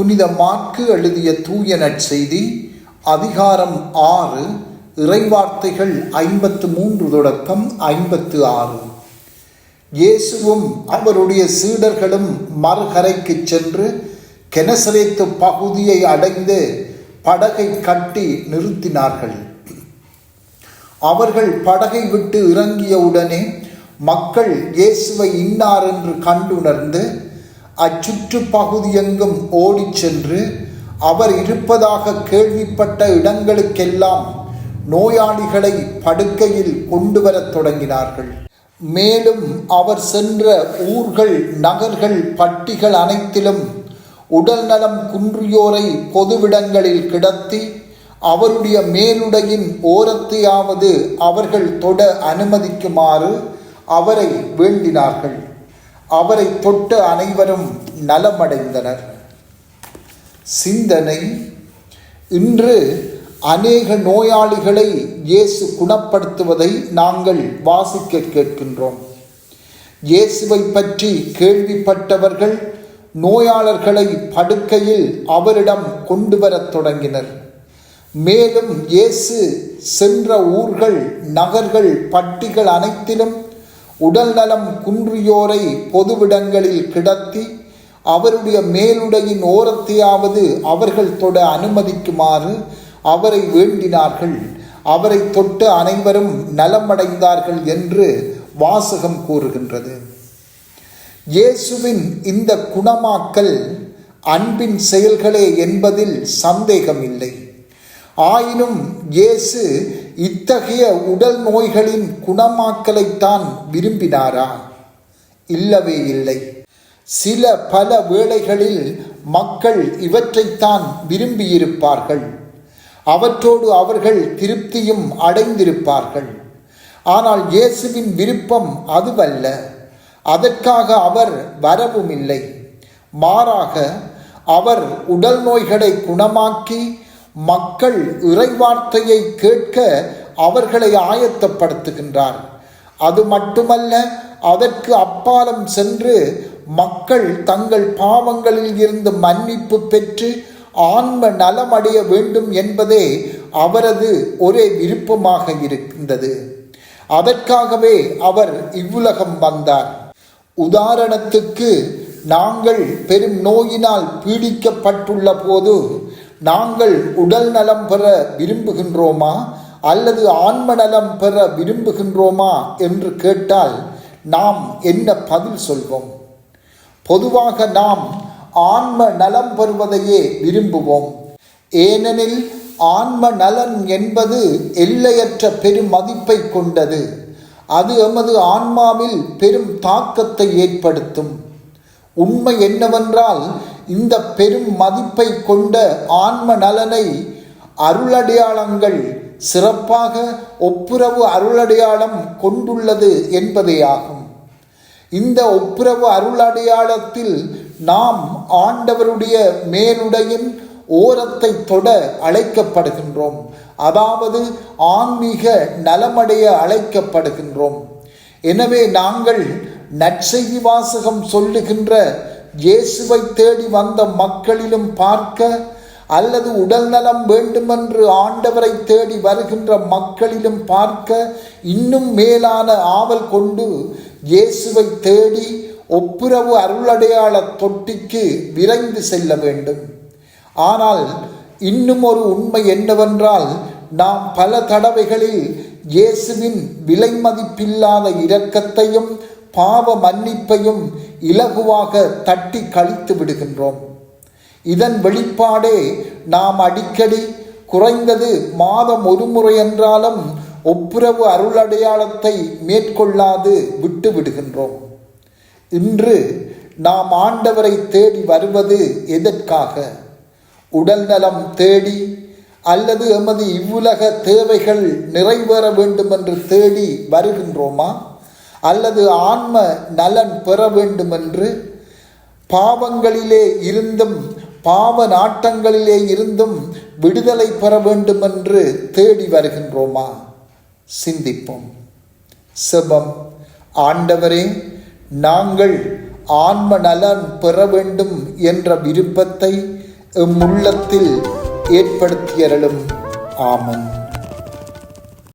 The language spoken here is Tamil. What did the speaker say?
புனித மாற்கு எழுதிய தூய நற்செய்தி அதிகாரம் 6 இறைவார்த்தைகள் 53 தொடக்கம் 56. இயேசுவும் அவருடைய சீடர்களும் மறுகரைக்கு சென்று கெனசரேத்து பகுதியை அடைந்து படகை கட்டி நிறுத்தினார்கள். அவர்கள் படகை விட்டு இறங்கியவுடனே மக்கள் இயேசுவை இன்னார் என்று கண்டுணர்ந்து அச்சுற்று பகுதியெங்கும் ஓடிச் சென்று அவர் இருப்பதாக கேள்விப்பட்ட இடங்களுக்கெல்லாம் நோயாளிகளை படுக்கையில் கொண்டு வரத் தொடங்கினார்கள். மேலும் அவர் சென்ற ஊர்கள், நகர்கள், பட்டிகள் அனைத்திலும் உடல் நலம் குன்றியோரை பொதுவிடங்களில் கிடத்தி அவருடைய மேலுடையின் ஓரத்தையாவது அவர்கள் தொட அனுமதிக்குமாறு அவரை வேண்டினார்கள். அவரை தொட்ட அனைவரும் நலமடைந்தனர். சிந்தனை: இன்று அநேக நோயாளிகளை இயேசு குணப்படுத்துவதை நாங்கள் வாசிக்க கேட்கின்றோம். இயேசுவை பற்றி கேள்விப்பட்டவர்கள் நோயாளர்களை படுக்கையில் அவரிடம் கொண்டு வரத் தொடங்கினர். மேலும் இயேசு சென்ற ஊர்கள், நகர்கள், பட்டிகள் அனைத்திலும் உடல் நலம் குன்றியோரை பொதுவிடங்களில் கிடத்தி அவருடைய மேலுடையின் ஓரத்தையாவது அவர்கள் தொட அனுமதிக்குமாறு அவரை வேண்டினார்கள். அவரை தொட்டு அனைவரும் நலமடைந்தார்கள் என்று வாசகம் கூறுகின்றது. இயேசுவின் இந்த குணமாக்கல் அன்பின் செயல்களே என்பதில் சந்தேகமில்லை. ஆயினும் இயேசு இத்தகைய உடல் நோய்களின் குணமாக்கலைத்தான் விரும்பினாரா? இல்லவே இல்லை. பல வேளைகளில் மக்கள் இவற்றைத்தான் விரும்பியிருப்பார்கள். அவற்றோடு அவர்கள் திருப்தியும் அடைந்திருப்பார்கள். ஆனால் இயேசுவின் விருப்பம் அதுவல்ல. அதற்காக அவர் வரவும் இல்லை. மாறாக அவர் உடல் நோய்களை குணமாக்கி மக்கள் இறைவார்த்தையை கேட்க அவர்களை ஆயத்தப்படுத்துகின்றார். அது மட்டுமல்ல, அதற்கு அப்பாலும் சென்று மக்கள் தங்கள் பாவங்களில் இருந்து மன்னிப்பு பெற்று ஆன்ம நலமடைய வேண்டும் என்பதே அவரது ஒரே விருப்பமாக இருக்கின்றது. அதற்காகவே அவர் இவ்வுலகம் வந்தார். உதாரணத்துக்கு, நாங்கள் பெரும் நோயினால் பீடிக்கப்பட்டுள்ள போது நாங்கள் உடல் நலம் பெற விரும்புகின்றோமா அல்லது ஆன்ம நலம் பெற விரும்புகின்றோமா என்று கேட்டால் நாம் என்ன பதில் சொல்வோம்? பொதுவாக நாம் ஆன்ம நலம் பெறுவதையே விரும்புவோம். ஏனெனில் ஆன்ம நலன் என்பது எல்லையற்ற பெரும் மதிப்பை கொண்டது. அது எமது ஆன்மாவில் பெரும் தாக்கத்தை ஏற்படுத்தும். உண்மை என்னவென்றால், இந்த பெரும் மதிப்பை கொண்ட ஆன்ம நலனை அருளடையாளங்கள், சிறப்பாக ஒப்புரவு அருளடையாளம் கொண்டுள்ளது என்பதே ஆகும். இந்த ஒப்புரவு அருளடையாளத்தில் நாம் ஆண்டவருடைய மேலுடையின் ஓரத்தை தொட அழைக்கப்படுகின்றோம். அதாவது ஆன்மீக நலமடைய அழைக்கப்படுகின்றோம். எனவே நாங்கள் நற்செய்தி வாசகம் சொல்லுகின்ற இயேசுவை தேடி வந்த மக்களிலும் பார்க்க, அல்லது உடல் நலம் வேண்டுமென்று ஆண்டவரை தேடி வருகின்ற மக்களிலும் பார்க்க இன்னும் மேலான ஆவல் கொண்டு இயேசுவை தேடி ஒப்புரவு அருளடையாள தொட்டிக்கு விரைந்து செல்ல வேண்டும். ஆனால் இன்னும் ஒரு உண்மை என்னவென்றால், நாம் பல தடவைகளில் இயேசுவின் விலை மதிப்பில்லாத இரக்கத்தையும் பாவ மன்னிப்பையும் இலகுவாக தட்டி கழித்து விடுகின்றோம். இதன் வெளிப்பாடே நாம் அடிக்கடி, குறைந்தது மாதம் ஒரு முறை என்றாலும் ஒப்புரவு அருளடையாளத்தை மேற்கொள்ளாது விட்டு விடுகின்றோம். இன்று நாம் ஆண்டவரை தேடி வருவது எதற்காக? உடல் நலம் தேடி அல்லது எமது இவ்வுலக தேவைகள் நிறைவேற வேண்டும் என்று தேடி வருகின்றோமா? அல்லது ஆன்ம நலன் பெற வேண்டுமென்று பாவங்களிலே இருந்தும் பாவ நாட்டங்களிலே இருந்தும் விடுதலை பெற வேண்டுமென்று தேடி வருகின்றோமா? சிந்திப்போம். செபம். ஆண்டவரே, நாங்கள் ஆன்ம நலன் பெற வேண்டும் என்ற விருப்பத்தை எம் உள்ளத்தில் ஏற்படுத்தியருளும். ஆமென்.